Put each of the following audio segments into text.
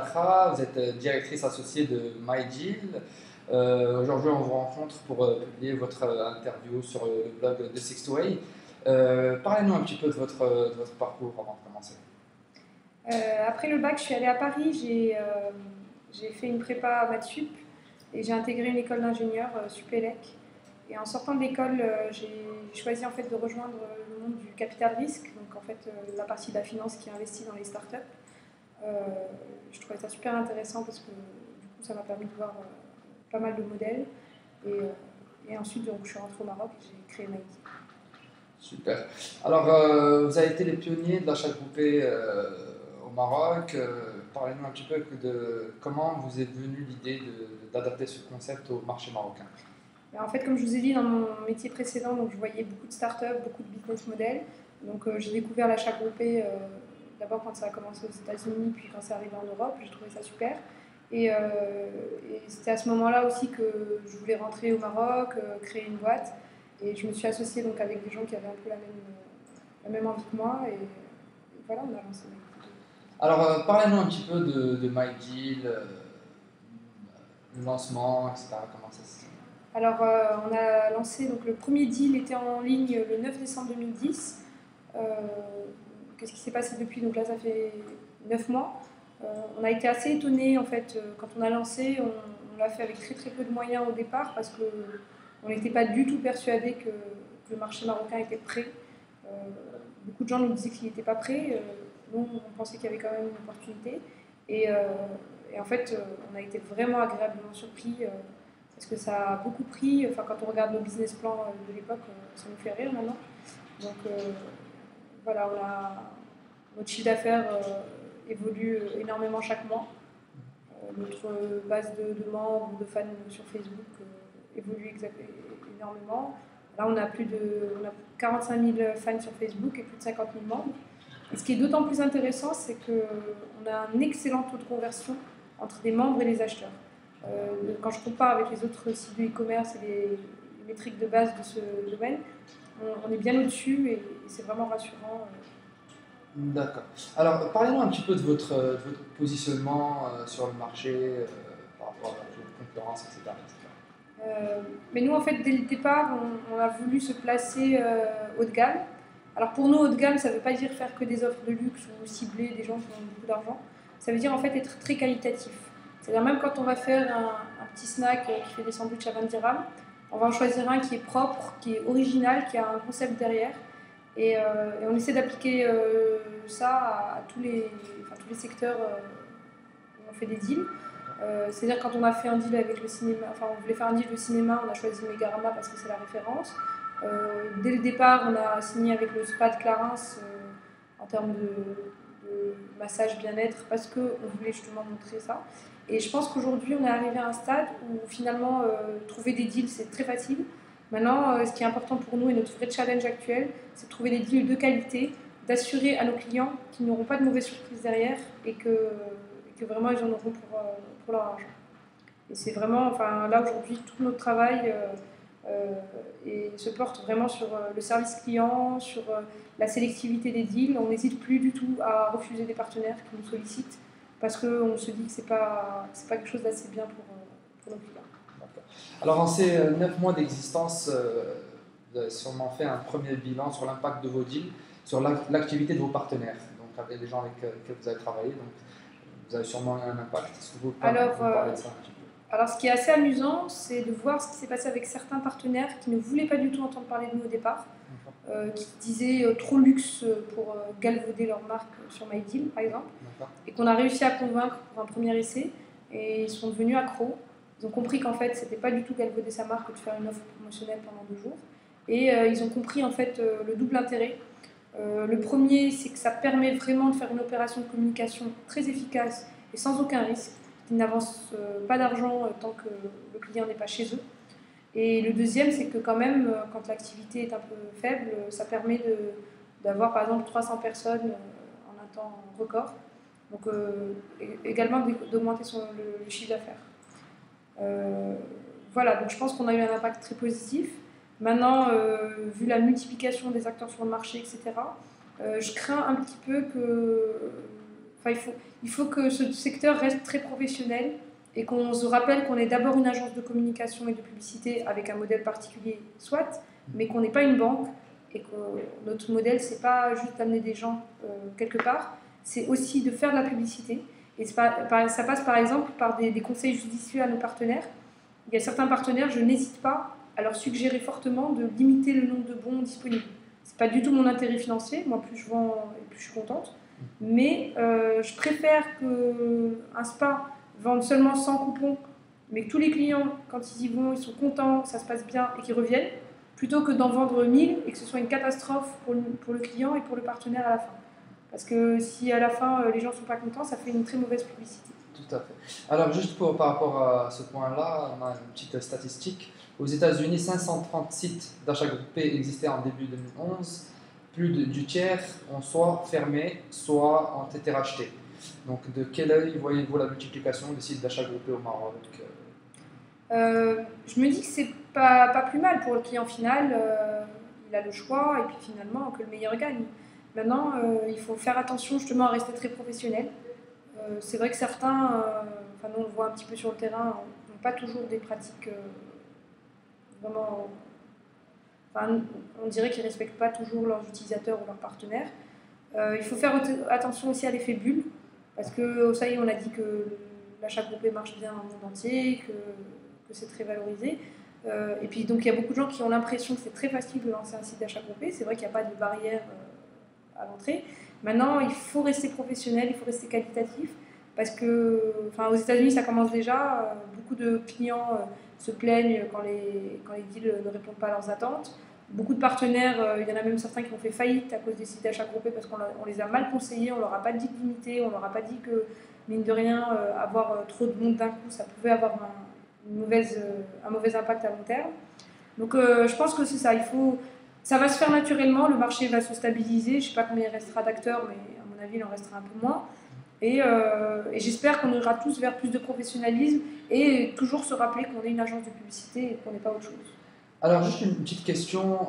Bakra, vous êtes directrice associée de MyDeal. Aujourd'hui, on vous rencontre pour publier votre interview sur le blog de Sixtoway. Parlez-nous un petit peu de votre parcours avant de commencer. Après le bac, je suis allée à Paris, j'ai fait une prépa à Maths Sup et j'ai intégré une école d'ingénieur, Supélec. Et en sortant de l'école, j'ai choisi en fait de rejoindre le monde du capital risque, donc en fait la partie de la finance qui investit dans les startups. Je trouvais ça super intéressant parce que du coup ça m'a permis de voir pas mal de modèles. Et ensuite donc, je suis rentrée au Maroc et j'ai créé MyDeal. Super. Alors, vous avez été les pionniers de l'achat groupé au Maroc. Parlez-nous un petit peu de comment vous est venue l'idée d'adapter ce concept au marché marocain. En fait, comme je vous ai dit, dans mon métier précédent, donc, je voyais beaucoup de startups, beaucoup de business models. Donc, j'ai découvert l'achat groupé d'abord quand ça a commencé aux États-Unis, puis quand c'est arrivé en Europe. J'ai trouvé ça super. Et c'était à ce moment-là aussi que je voulais rentrer au Maroc, créer une boîte. Et je me suis associée donc, avec des gens qui avaient un peu la même envie que moi. Et voilà, on a lancé MyDeal. Alors, parlez-nous un petit peu de MyDeal, le lancement, etc. Comment ça se fait? Alors, on a lancé, donc le premier deal était en ligne le 9 décembre 2010. Qu'est-ce qui s'est passé depuis? Donc là, ça fait 9 mois. On a été assez étonnés, en fait, quand on a lancé, on l'a fait avec très très peu de moyens au départ parce qu'on n'était pas du tout persuadés que le marché marocain était prêt. Beaucoup de gens nous disaient qu'il n'était pas prêt. Nous, on pensait qu'il y avait quand même une opportunité. Et en fait, on a été vraiment agréablement surpris. Parce que ça a beaucoup pris, enfin, quand on regarde nos business plans de l'époque, ça nous fait rire maintenant. Donc voilà, notre chiffre d'affaires évolue énormément chaque mois. Notre base de membres ou de fans sur Facebook évolue énormément. Là, on a 45 000 fans sur Facebook et plus de 50 000 membres. Et ce qui est d'autant plus intéressant, c'est qu'on a un excellent taux de conversion entre les membres et les acheteurs. Quand je compare avec les autres sites de e-commerce et les métriques de base de ce domaine, on est bien au-dessus et c'est vraiment rassurant. D'accord. Alors, parlez-nous un petit peu de votre positionnement sur le marché par rapport à la concurrence, etc. Mais nous, en fait, dès le départ, on a voulu se placer haut de gamme. Alors pour nous, haut de gamme, ça ne veut pas dire faire que des offres de luxe ou cibler des gens qui ont beaucoup d'argent. Ça veut dire en fait être très qualitatif. C'est-à-dire même quand on va faire un petit snack qui fait des sandwichs à 20 dirhams, on va en choisir un qui est propre, qui est original, qui a un concept derrière. Et on essaie d'appliquer ça à tous les secteurs où on fait des deals. C'est-à-dire quand on a fait un deal avec le cinéma, enfin on voulait faire un deal de cinéma, on a choisi Megarama parce que c'est la référence. Dès le départ, on a signé avec le spa de Clarins en termes de massage bien-être parce qu'on voulait justement montrer ça. Et je pense qu'aujourd'hui, on est arrivé à un stade où finalement, trouver des deals, c'est très facile. Maintenant, ce qui est important pour nous et notre vrai challenge actuel, c'est de trouver des deals de qualité, d'assurer à nos clients qu'ils n'auront pas de mauvaises surprises derrière et que vraiment ils en auront pour leur argent. Et c'est vraiment, enfin là aujourd'hui, tout notre travail et se porte vraiment sur le service client, sur la sélectivité des deals. On n'hésite plus du tout à refuser des partenaires qui nous sollicitent parce qu'on se dit que c'est pas quelque chose d'assez bien pour nos clients. Alors, en ces 9 mois d'existence, vous avez sûrement fait un premier bilan sur l'impact de vos deals, sur l'activité de vos partenaires, donc avec les gens avec lesquels vous avez travaillé. Donc, vous avez sûrement eu un impact. Est-ce que vous pouvez parler de ça un petit peu? Alors, ce qui est assez amusant, c'est de voir ce qui s'est passé avec certains partenaires qui ne voulaient pas du tout entendre parler de nous au départ, qui disaient trop luxe pour galvauder leur marque sur MyDeal, par exemple, et qu'on a réussi à convaincre pour un premier essai, et ils sont devenus accros. Ils ont compris qu'en fait, c'était pas du tout galvauder sa marque que de faire une offre promotionnelle pendant 2 jours, et ils ont compris en fait le double intérêt. Le premier, c'est que ça permet vraiment de faire une opération de communication très efficace et sans aucun risque. Ils n'avancent pas d'argent tant que le client n'est pas chez eux. Et le deuxième, c'est que quand même, quand l'activité est un peu faible, ça permet d'avoir par exemple 300 personnes en un temps record. Donc également d'augmenter le chiffre d'affaires. Voilà, donc je pense qu'on a eu un impact très positif. Maintenant, vu la multiplication des acteurs sur le marché, etc., je crains un petit peu que il faut que ce secteur reste très professionnel et qu'on se rappelle qu'on est d'abord une agence de communication et de publicité avec un modèle particulier, soit, mais qu'on n'est pas une banque et que notre modèle, c'est pas juste d'amener des gens quelque part, c'est aussi de faire de la publicité. Et ça passe par exemple par des conseils judicieux à nos partenaires. Il y a certains partenaires, je n'hésite pas à leur suggérer fortement de limiter le nombre de bons disponibles. Ce n'est pas du tout mon intérêt financier, moi plus je vends et plus je suis contente, mais je préfère qu'un spa vende seulement 100 coupons, mais que tous les clients, quand ils y vont, ils sont contents, ça se passe bien et qu'ils reviennent, plutôt que d'en vendre 1000 et que ce soit une catastrophe pour le client et pour le partenaire à la fin. Parce que si à la fin les gens ne sont pas contents, ça fait une très mauvaise publicité. Tout à fait. Alors juste par rapport à ce point-là, on a une petite statistique. Aux États-Unis, 530 sites d'achat groupé existaient en début 2011. Plus du tiers ont soit fermé, soit ont été rachetés. Donc de quel œil voyez-vous la multiplication des sites d'achat groupé au Maroc? Je me dis que c'est pas plus mal pour le client final. Il a le choix et puis finalement que le meilleur gagne. Maintenant, il faut faire attention justement à rester très professionnel. C'est vrai que certains, nous on le voit un petit peu sur le terrain, n'ont pas toujours des pratiques vraiment. On dirait qu'ils ne respectent pas toujours leurs utilisateurs ou leurs partenaires. Il faut faire attention aussi à l'effet bulle, parce que ça y est, on a dit que l'achat groupé marche bien dans le monde entier, que c'est très valorisé. Et puis donc il y a beaucoup de gens qui ont l'impression que c'est très facile de lancer un site d'achat groupé. C'est vrai qu'il n'y a pas de barrière à l'entrée. Maintenant, il faut rester professionnel, il faut rester qualitatif, parce que, aux États-Unis, ça commence déjà. Beaucoup de clients se plaignent quand les deals ne répondent pas à leurs attentes. Beaucoup de partenaires, il y en a même certains qui ont fait faillite à cause des sites d'achat groupés parce qu'on les a mal conseillés, on leur a pas dit de limiter, on leur a pas dit que, mine de rien, avoir trop de monde d'un coup, ça pouvait avoir un mauvais impact à long terme. Donc, je pense que c'est ça. Ça va se faire naturellement, le marché va se stabiliser. Je ne sais pas combien il restera d'acteurs, mais à mon avis, il en restera un peu moins. Et j'espère qu'on ira tous vers plus de professionnalisme et toujours se rappeler qu'on est une agence de publicité et qu'on n'est pas autre chose. Alors, juste une petite question.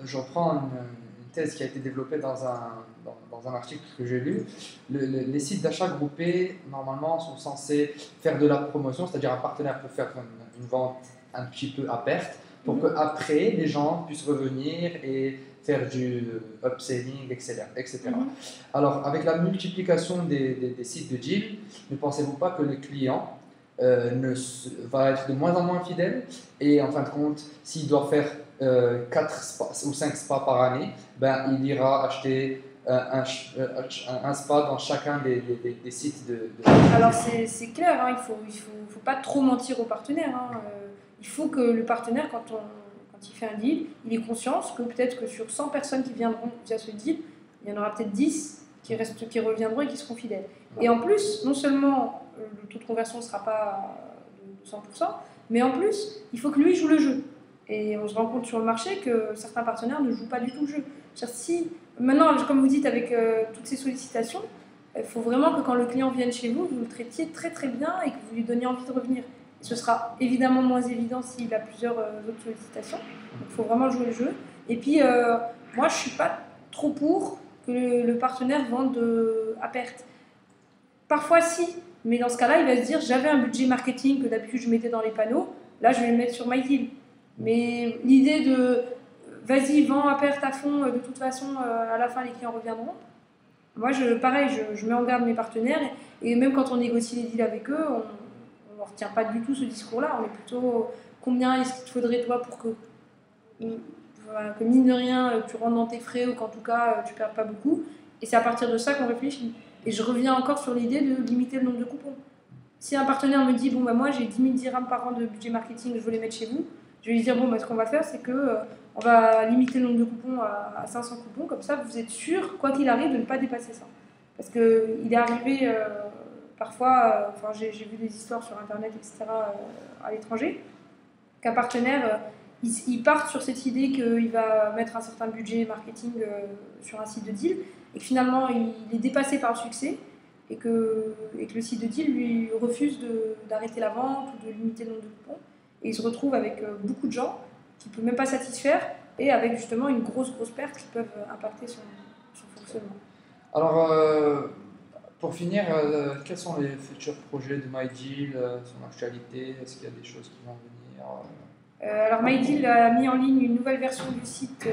Je reprends une thèse qui a été développée dans un article que j'ai lu. Les sites d'achat groupés, normalement, sont censés faire de la promotion, c'est-à-dire un partenaire peut faire une vente un petit peu à perte pour qu'après, les gens puissent revenir et faire du upselling, etc. Alors, avec la multiplication des sites de deal, ne pensez-vous pas que les clients va être de moins en moins fidèles et en fin de compte, s'il doit faire 4 spas ou 5 spas par année, il ira acheter un spa dans chacun des sites de... Alors c'est clair, hein, il faut pas trop mentir aux partenaires. Il faut que le partenaire, quand il fait un deal, il ait conscience que peut-être que sur 100 personnes qui viendront via ce deal, il y en aura peut-être 10 qui reviendront et qui seront fidèles. Et en plus, non seulement le taux de conversion ne sera pas de 100%, mais en plus, il faut que lui joue le jeu. Et on se rend compte sur le marché que certains partenaires ne jouent pas du tout le jeu. Maintenant, comme vous dites, avec toutes ces sollicitations, il faut vraiment que quand le client vienne chez vous, vous le traitiez très très bien et que vous lui donniez envie de revenir. Et ce sera évidemment moins évident s'il a plusieurs autres sollicitations. Donc il faut vraiment jouer le jeu. Et puis, moi, je ne suis pas trop pour que le partenaire vende à perte. Parfois, si. Mais dans ce cas-là, il va se dire, j'avais un budget marketing que d'habitude je mettais dans les panneaux, là, je vais le mettre sur MyDeal. Mais l'idée de vas-y, vends à perte à fond, de toute façon, à la fin, les clients reviendront. Moi, pareil, je mets en garde mes partenaires et même quand on négocie les deals avec eux, on ne retient pas du tout ce discours-là. On est plutôt combien est-ce qu'il te faudrait, toi, pour que mine de rien, tu rentres dans tes frais ou qu'en tout cas, tu ne perds pas beaucoup. Et c'est à partir de ça qu'on réfléchit. Et je reviens encore sur l'idée de limiter le nombre de coupons. Si un partenaire me dit, moi j'ai 10 000 dirhams par an de budget marketing, je veux les mettre chez vous, je vais lui dire, ce qu'on va faire, c'est qu'on va limiter le nombre de coupons à 500 coupons, comme ça vous êtes sûr, quoi qu'il arrive, de ne pas dépasser ça. Parce qu'il est arrivé parfois, j'ai vu des histoires sur internet, etc., à l'étranger, qu'un partenaire, il part sur cette idée qu'il va mettre un certain budget marketing sur un site de deal, et que finalement il est dépassé par le succès, et que le site de deal lui refuse d'arrêter la vente ou de limiter le nombre de coupons. Et il se retrouve avec beaucoup de gens qui ne peuvent même pas satisfaire et avec justement une grosse perte qui peuvent impacter son fonctionnement. Alors, pour finir, quels sont les futurs projets de MyDeal, son actualité? Est-ce qu'il y a des choses qui vont venir? Alors MyDeal a mis en ligne une nouvelle version du site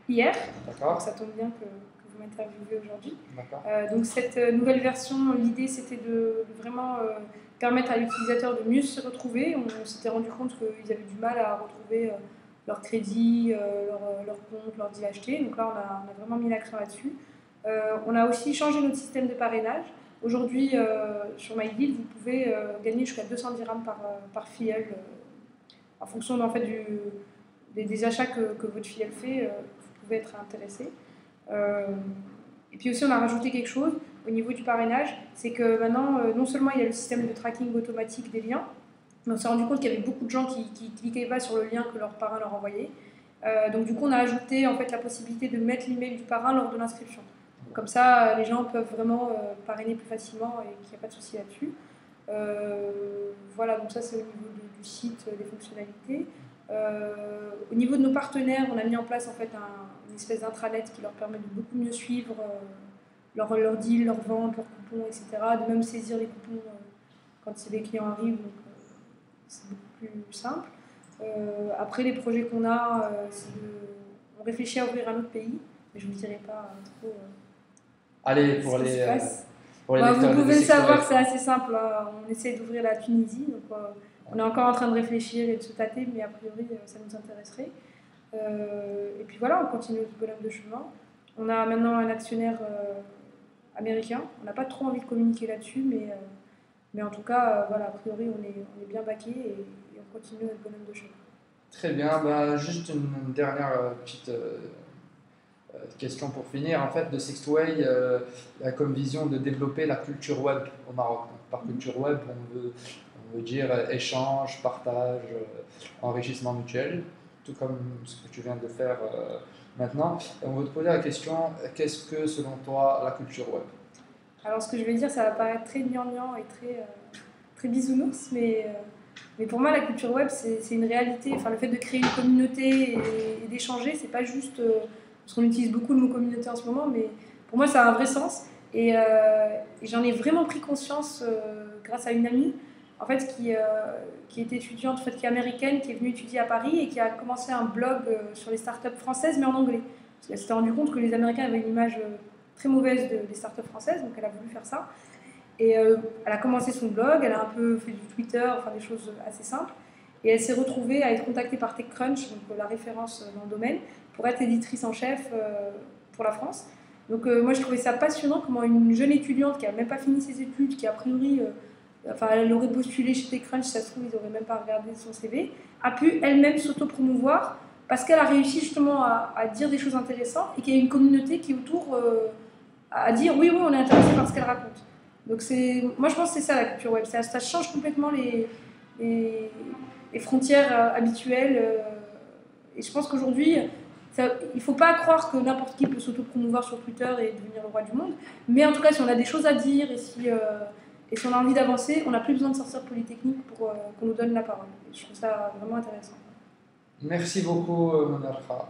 hier. D'accord. Donc ça tombe bien que vous m'interviewez aujourd'hui. D'accord. Donc cette nouvelle version, l'idée c'était de vraiment permettre à l'utilisateur de mieux se retrouver. On s'était rendu compte qu'ils avaient du mal à retrouver leur crédit, leur compte, leur deal acheté. Donc là on a vraiment mis l'accent là-dessus. On a aussi changé notre système de parrainage. Aujourd'hui sur MyDeal, vous pouvez gagner jusqu'à 200 dirhams par filleul. En fonction en fait, des achats que votre filleul fait, vous pouvez être intéressé. Et puis aussi, on a rajouté quelque chose au niveau du parrainage, c'est que maintenant, non seulement il y a le système de tracking automatique des liens, mais on s'est rendu compte qu'il y avait beaucoup de gens qui cliquaient pas sur le lien que leur parrain leur envoyait. Donc du coup, on a ajouté en fait, la possibilité de mettre l'email du parrain lors de l'inscription. Comme ça, les gens peuvent vraiment parrainer plus facilement et qu'il n'y a pas de souci là-dessus. Voilà, donc ça c'est au niveau du site, des fonctionnalités. Au niveau de nos partenaires, on a mis en place en fait une espèce d'intranet qui leur permet de beaucoup mieux suivre leur deal, leurs ventes, leurs coupons, etc. De même saisir les coupons quand les clients arrivent, donc c'est beaucoup plus simple. Après les projets qu'on a, on réfléchit à ouvrir un autre pays, mais je ne vous dirai pas trop. Allez, pour les vous pouvez le savoir, c'est assez simple. Hein. On essaie d'ouvrir la Tunisie, donc on est encore en train de réfléchir et de se tâter, mais a priori ça nous intéresserait. Et puis voilà, on continue notre bonhomme de chemin. On a maintenant un actionnaire américain. On n'a pas trop envie de communiquer là-dessus, mais en tout cas, voilà, a priori on est bien baqué et on continue notre bonhomme de chemin. Très bien, bah, juste une dernière petite question pour finir. En fait, de Sixtway a comme vision de développer la culture web au Maroc. Donc, par culture web, on veut dire échange, partage, enrichissement mutuel, tout comme ce que tu viens de faire maintenant. Et on veut te poser la question, qu'est-ce que selon toi la culture web? Alors ce que je vais dire, ça va paraître très gnangnan et très bisounours, mais pour moi la culture web c'est une réalité. Enfin, le fait de créer une communauté et d'échanger, c'est pas juste... parce qu'on utilise beaucoup le mot communauté en ce moment, mais pour moi ça a un vrai sens. Et j'en ai vraiment pris conscience grâce à une amie en fait, qui est étudiante, en fait, qui est américaine, qui est venue étudier à Paris et qui a commencé un blog sur les startups françaises, mais en anglais. Parce qu'elle s'était rendue compte que les Américains avaient une image très mauvaise des startups françaises, donc elle a voulu faire ça. Et elle a commencé son blog, elle a un peu fait du Twitter, enfin des choses assez simples. Et elle s'est retrouvée à être contactée par TechCrunch, donc la référence dans le domaine, pour être éditrice en chef pour la France. Donc moi je trouvais ça passionnant comment une jeune étudiante qui n'a même pas fini ses études, qui a priori... enfin, elle aurait postulé chez TechCrunch, ça se trouve, ils n'auraient même pas regardé son CV, a pu elle-même s'auto-promouvoir parce qu'elle a réussi justement à dire des choses intéressantes et qu'il y a une communauté qui est autour à dire oui, on est intéressé par ce qu'elle raconte. Donc moi je pense que c'est ça la culture web, ça change complètement les frontières habituelles et je pense qu'aujourd'hui, il ne faut pas croire que n'importe qui peut s'auto-promouvoir sur Twitter et devenir le roi du monde, mais en tout cas si on a des choses à dire et si on a envie d'avancer, on n'a plus besoin de sortir Polytechnique pour qu'on nous donne la parole. Et je trouve ça vraiment intéressant. Merci beaucoup, Monarcha.